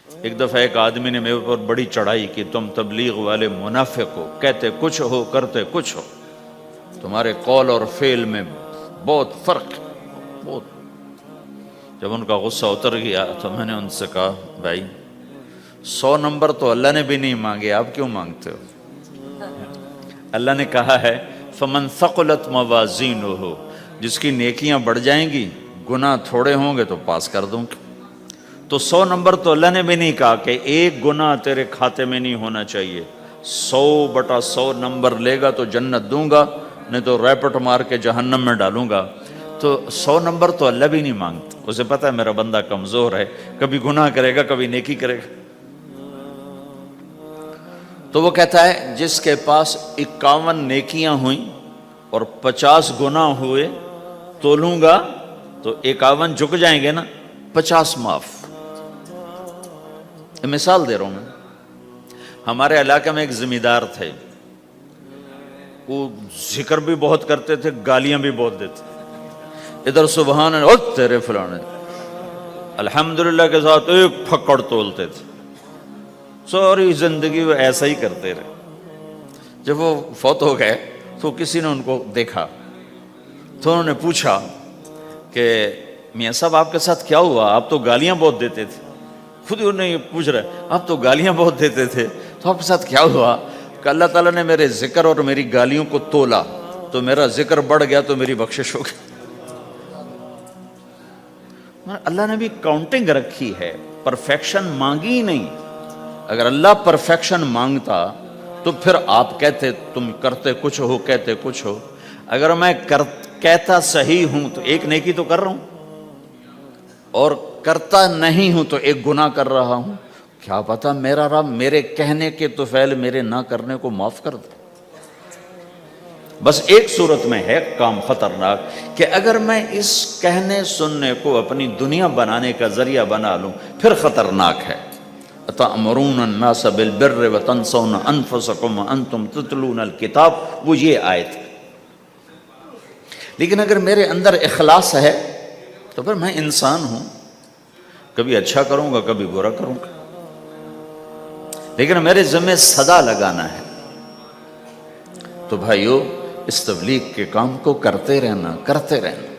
ایک دفعہ ایک آدمی نے میرے پر بڑی چڑھائی کی، تم تبلیغ والے منافق ہو، کہتے کچھ ہو کرتے کچھ ہو، تمہارے قول اور فعل میں بہت فرق ہے، بہت۔ جب ان کا غصہ اتر گیا تو میں نے ان سے کہا بھائی 100 نمبر تو اللہ نے بھی نہیں مانگے، آپ کیوں مانگتے ہو؟ اللہ نے کہا ہے فمن ثقلت موازینہ، جس کی نیکیاں بڑھ جائیں گی گناہ تھوڑے ہوں گے تو پاس کر دوں گا۔ تو 100 نمبر تو اللہ نے بھی نہیں کہا کہ ایک گناہ تیرے کھاتے میں نہیں ہونا چاہیے، 100/100 نمبر لے گا تو جنت دوں گا، نہیں تو ریپٹ مار کے جہنم میں ڈالوں گا۔ تو 100 نمبر تو اللہ بھی نہیں مانگتا، اسے پتہ ہے میرا بندہ کمزور ہے، کبھی گناہ کرے گا کبھی نیکی کرے گا۔ تو وہ کہتا ہے جس کے پاس 51 نیکیاں ہوئیں اور 50 گناہ ہوئے تولوں گا تو 51 جھک جائیں گے نا، 50 معاف۔ مثال دے رہا ہوں میں، ہمارے علاقے میں ایک زمیندار تھے، وہ ذکر بھی بہت کرتے تھے، گالیاں بھی بہت دیتے تھے، ادھر سبحان اللہ او تیرے فلانے، الحمدللہ کے ساتھ ایک پھکڑ تولتے تھے، ساری زندگی وہ ایسا ہی کرتے رہے۔ جب وہ فوت ہو گئے تو کسی نے ان کو دیکھا تو انہوں نے پوچھا کہ میاں صاحب آپ کے ساتھ کیا ہوا، آپ تو گالیاں بہت دیتے تھے۔ خود ہی انہیں پوچھ رہے آپ تو گالیاں بہت دیتے تھے تو آپ کے ساتھ کیا ہوا؟ کہ اللہ تعالیٰ نے میرے ذکر اور میری گالیوں کو تولا تو میرا ذکر بڑھ گیا تو میری بخشش ہو گئی۔ اللہ نے بھی کاؤنٹنگ رکھی ہے، پرفیکشن مانگی ہی نہیں۔ اگر اللہ پرفیکشن مانگتا تو پھر آپ کہتے تم کرتے کچھ ہو کہتے کچھ ہو۔ اگر میں کہتا صحیح ہوں تو ایک نیکی تو کر رہا ہوں، اور کرتا نہیں ہوں تو ایک گناہ کر رہا ہوں، کیا پتا میرا رب میرے کہنے کے طفیل میرے نہ کرنے کو معاف کر دے۔ بس ایک صورت میں ہے کام خطرناک کہ اگر میں اس کہنے سننے کو اپنی دنیا بنانے کا ذریعہ بنا لوں پھر خطرناک ہے۔ أَتَأْمُرُونَ النَّاسَ بِالْبِرِّ وَتَنْسَوْنَ أَنفُسَكُمْ وَأَنْتُمْ تُتْلُونَ الْكِتَابَ، وہ یہ آیت ہے۔ لیکن اگر میرے اندر اخلاص ہے تو پھر میں انسان ہوں، کبھی اچھا کروں گا کبھی برا کروں گا، لیکن میرے ذمہ صدا لگانا ہے۔ تو بھائیو اس تبلیغ کے کام کو کرتے رہنا، کرتے رہنا،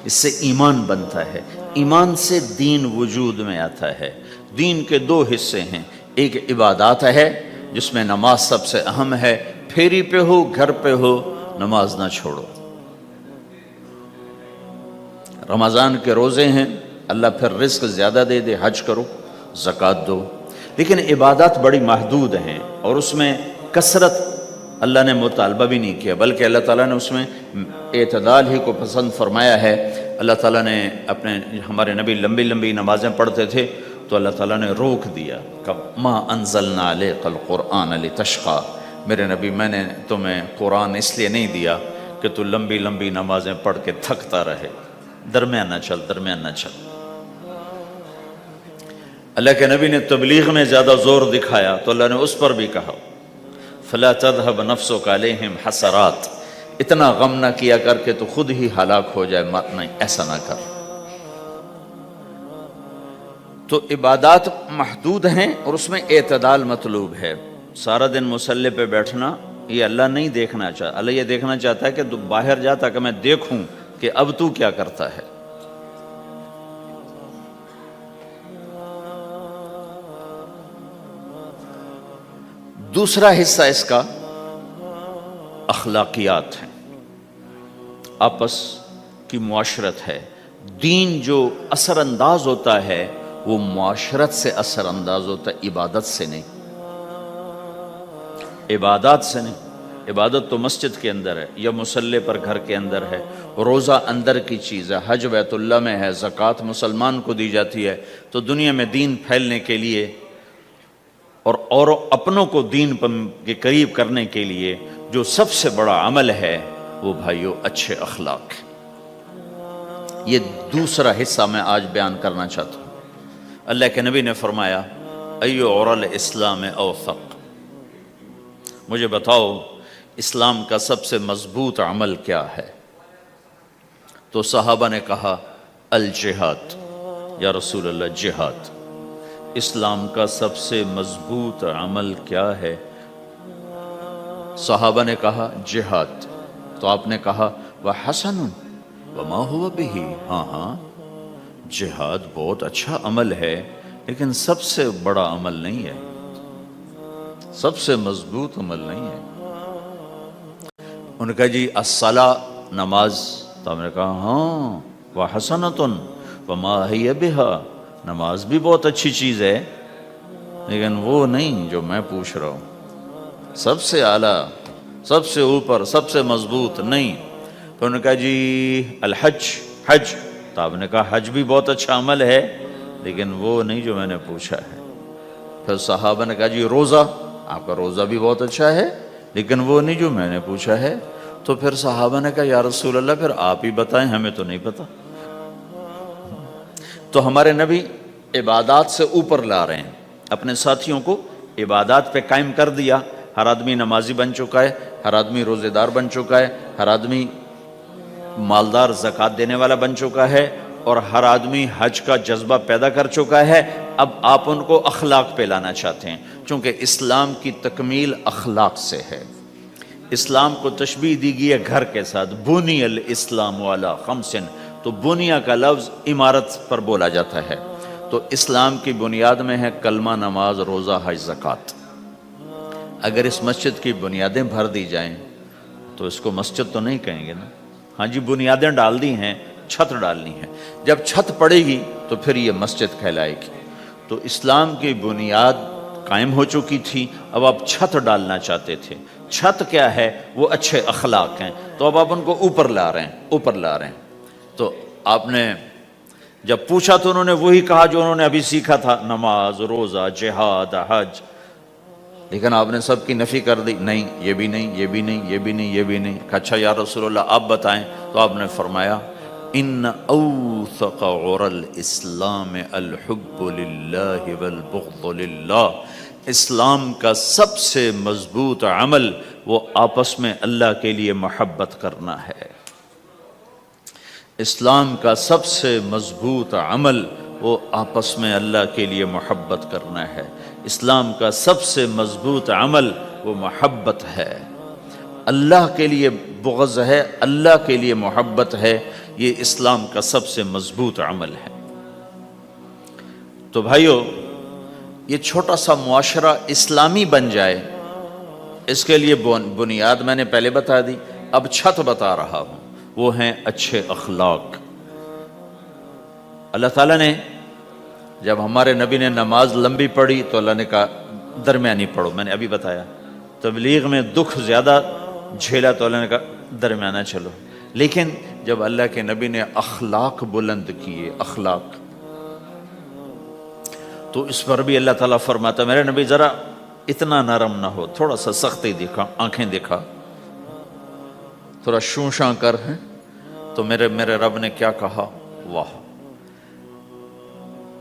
اس سے ایمان بنتا ہے، ایمان سے دین وجود میں آتا ہے۔ دین کے 2 حصے ہیں، ایک عبادات ہے جس میں نماز سب سے اہم ہے، پھیری پہ ہو گھر پہ ہو نماز نہ چھوڑو۔ رمضان کے روزے ہیں، اللہ پھر رزق زیادہ دے دے، حج کرو، زکوٰۃ دو، لیکن عبادات بڑی محدود ہیں اور اس میں کثرت اللہ نے مطالبہ بھی نہیں کیا، بلکہ اللہ تعالیٰ نے اس میں اعتدال ہی کو پسند فرمایا ہے۔ اللہ تعالیٰ نے ہمارے نبی لمبی لمبی نمازیں پڑھتے تھے تو اللہ تعالیٰ نے روک دیا کہ ما انزلنا علیک القرآن لتشقی، میرے نبی میں نے تمہیں قرآن اس لیے نہیں دیا کہ تو لمبی لمبی نمازیں پڑھ کے تھکتا رہے، درمیان نہ چل، درمیان نہ چل۔ اللہ کے نبی نے تبلیغ میں زیادہ زور دکھایا تو اللہ نے اس پر بھی کہا فلا تذهب نفسك علیہم حسرات، اتنا غم نہ کیا کر کے تو خود ہی ہلاک ہو جائے، نہیں ایسا نہ کر۔ تو عبادات محدود ہیں اور اس میں اعتدال مطلوب ہے۔ سارا دن مصلی پہ بیٹھنا یہ اللہ نہیں دیکھنا چاہتا، اللہ یہ دیکھنا چاہتا ہے کہ تو باہر جا تاکہ میں دیکھوں کہ اب تو کیا کرتا ہے۔ دوسرا حصہ اس کا اخلاقیات ہیں، آپس کی معاشرت ہے۔ دین جو اثر انداز ہوتا ہے وہ معاشرت سے اثر انداز ہوتا ہے، عبادت سے نہیں، عبادات سے نہیں۔ عبادت تو مسجد کے اندر ہے یا مصلی پر گھر کے اندر ہے، روزہ اندر کی چیز ہے، حج بیت اللہ میں ہے، زکوٰۃ مسلمان کو دی جاتی ہے۔ تو دنیا میں دین پھیلنے کے لیے اور اپنوں کو دین کے قریب کرنے کے لیے جو سب سے بڑا عمل ہے وہ بھائیو اچھے اخلاق ہے۔ یہ دوسرا حصہ میں آج بیان کرنا چاہتا ہوں۔ اللہ کے نبی نے فرمایا ایو عُرَى الاسلام اوثق، مجھے بتاؤ اسلام کا سب سے مضبوط عمل کیا ہے؟ تو صحابہ نے کہا الجہاد، یا رسول اللہ جہاد۔ اسلام کا سب سے مضبوط عمل کیا ہے؟ صحابہ نے کہا جہاد، تو آپ نے کہا وَحَسَنٌ وَمَا هُوَ بِهِ، ہاں جہاد بہت اچھا عمل ہے لیکن سب سے بڑا عمل نہیں ہے، سب سے مضبوط عمل نہیں ہے۔ انہوں نے کہا جی الصلاۃ، نماز، تو ہم نے کہا ہاں وَحَسَنَةٌ وَمَا هِيَ بِهَا، نماز بھی بہت اچھی چیز ہے لیکن وہ نہیں جو میں پوچھ رہا ہوں، سب سے اعلیٰ، سب سے اوپر، سب سے مضبوط نہیں۔ تو انہوں نے کہا جی الحج، حج، تو آپ نے کہا حج بھی بہت اچھا عمل ہے لیکن وہ نہیں جو میں نے پوچھا ہے۔ پھر صحابہ نے کہا جی روزہ، آپ کا روزہ بھی بہت اچھا ہے لیکن وہ نہیں جو میں نے پوچھا ہے۔ تو پھر صحابہ نے کہا یا رسول اللہ پھر آپ ہی بتائیں، ہمیں تو نہیں پتا۔ تو ہمارے نبی عبادات سے اوپر لا رہے ہیں، اپنے ساتھیوں کو عبادات پہ قائم کر دیا۔ ہر آدمی نمازی بن چکا ہے، ہر آدمی روزہ دار بن چکا ہے، ہر آدمی مالدار زکوٰۃ دینے والا بن چکا ہے، اور ہر آدمی حج کا جذبہ پیدا کر چکا ہے۔ اب آپ ان کو اخلاق پہ لانا چاہتے ہیں، چونکہ اسلام کی تکمیل اخلاق سے ہے۔ اسلام کو تشبیہ دی گئی ہے گھر کے ساتھ، بنی الاسلام علی خمس، تو بنیا کا لفظ عمارت پر بولا جاتا ہے۔ تو اسلام کی بنیاد میں ہے کلمہ، نماز، روزہ، حج، زکوٰۃ۔ اگر اس مسجد کی بنیادیں بھر دی جائیں تو اس کو مسجد تو نہیں کہیں گے نا، ہاں جی بنیادیں ڈال دی ہیں، چھت ڈالنی ہے، جب چھت پڑے گی تو پھر یہ مسجد کہلائے گی۔ تو اسلام کی بنیاد قائم ہو چکی تھی، اب آپ چھت ڈالنا چاہتے تھے۔ چھت کیا ہے؟ وہ اچھے اخلاق ہیں، تو اب آپ ان کو اوپر لا رہے ہیں، اوپر لا رہے ہیں۔ تو آپ نے جب پوچھا تو انہوں نے وہی کہا جو انہوں نے ابھی سیکھا تھا، نماز، روزہ، جہاد، حج، لیکن آپ نے سب کی نفی کر دی، نہیں یہ بھی نہیں، یہ بھی نہیں، یہ بھی نہیں، یہ بھی نہیں۔ کہا اچھا یا رسول اللہ آپ بتائیں، تو آپ نے فرمایا ان اوثق عر الاسلام الحب للہ والبغض للہ، اسلام کا سب سے مضبوط عمل وہ آپس میں اللہ کے لیے محبت کرنا ہے۔ اسلام کا سب سے مضبوط عمل وہ آپس میں اللہ کے لیے محبت کرنا ہے۔ اسلام کا سب سے مضبوط عمل وہ محبت ہے، اللہ کے لیے بغض ہے، اللہ کے لیے محبت ہے، یہ اسلام کا سب سے مضبوط عمل ہے۔ تو بھائیو، یہ چھوٹا سا معاشرہ اسلامی بن جائے، اس کے لیے بنیاد میں نے پہلے بتا دی، اب چھت بتا رہا ہوں، وہ ہیں اچھے اخلاق۔ اللہ تعالیٰ نے جب ہمارے نبی نے نماز لمبی پڑھی تو اللہ نے کہا درمیانی پڑھو، میں نے ابھی بتایا۔ تبلیغ میں دکھ زیادہ جھیلا تو اللہ نے کہا درمیانہ چلو۔ لیکن جب اللہ کے نبی نے اخلاق بلند کیے، اخلاق، تو اس پر بھی اللہ تعالیٰ فرماتا میرے نبی ذرا اتنا نرم نہ ہو، تھوڑا سا سختی دکھا، آنکھیں دکھا، تھوڑا شوں شاں کر ہیں۔ تو میرے رب نے کیا کہا؟ واہ،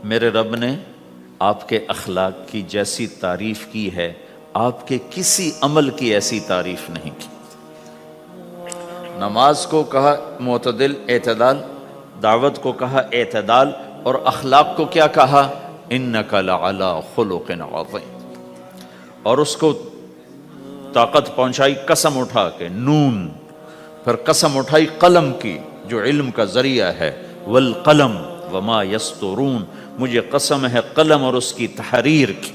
میرے رب نے آپ کے اخلاق کی جیسی تعریف کی ہے، آپ کے کسی عمل کی ایسی تعریف نہیں کی۔ نماز کو کہا معتدل، اعتدال، دعوت کو کہا اعتدال، اور اخلاق کو کیا کہا؟ انک لعلی خلق عظیم، اور اس کو طاقت پہنچائی قسم اٹھا کے، نون، پھر قسم اٹھائی قلم کی جو علم کا ذریعہ ہے، والقلم وما یسطرون، مجھے قسم ہے قلم اور اس کی تحریر کی،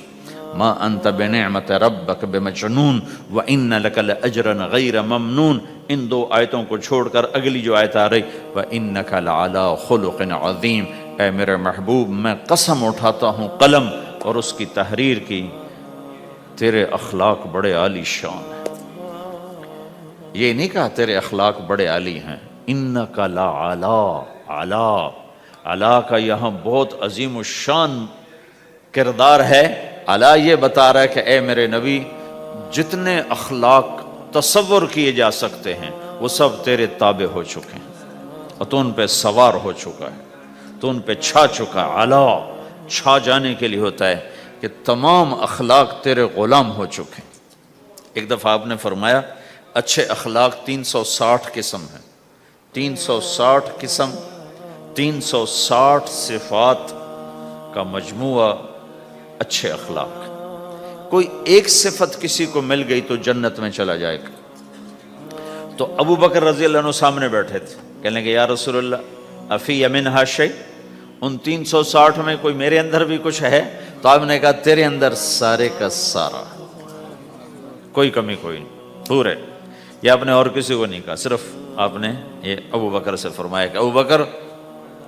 ما انت بنعمت ربک بمجنون وان لک لاجرا غیر ممنون۔ ان دو آیتوں کو چھوڑ کر اگلی جو آیت آ رہی وانک لعلی خلق عظیم، اے میرے محبوب میں قسم اٹھاتا ہوں قلم اور اس کی تحریر کی، تیرے اخلاق بڑے عالی شان ہیں۔ یہ نہیں کہا تیرے اخلاق بڑے عالی ہیں، انک لعلی، علا، علا کا یہاں بہت عظیم الشان کردار ہے۔ علا یہ بتا رہا ہے کہ اے میرے نبی، جتنے اخلاق تصور کیے جا سکتے ہیں وہ سب تیرے تابع ہو چکے ہیں، اور تو ان پہ سوار ہو چکا ہے، تو ان پہ چھا چکا ہے۔ علا چھا جانے کے لیے ہوتا ہے کہ تمام اخلاق تیرے غلام ہو چکے ہیں۔ ایک دفعہ آپ نے فرمایا اچھے اخلاق 360 قسم ہیں، 360 قسم، 360 صفات کا مجموعہ اچھے اخلاق. کوئی ایک صفت کسی کو مل گئی تو جنت میں چلا جائے گا. تو ابو بکر رضی اللہ عنہ سامنے بیٹھے تھے, کہنے لگے یا رسول اللہ افی یمنہا شیء, ان 360 میں کوئی میرے اندر بھی کچھ ہے؟ تو آپ نے کہا تیرے اندر سارے کا سارا, کوئی کمی کوئی نہیں, پورے. یہ آپ نے اور کسی کو نہیں کہا, صرف آپ نے یہ ابو بکر سے فرمایا کہ ابو بکر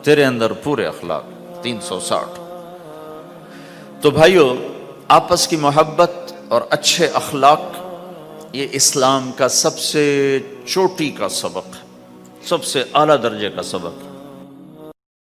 تیرے اندر پورے اخلاق 360. تو بھائیو, آپس کی محبت اور اچھے اخلاق یہ اسلام کا سب سے چوٹی کا سبق ہے, سب سے اعلیٰ درجے کا سبق.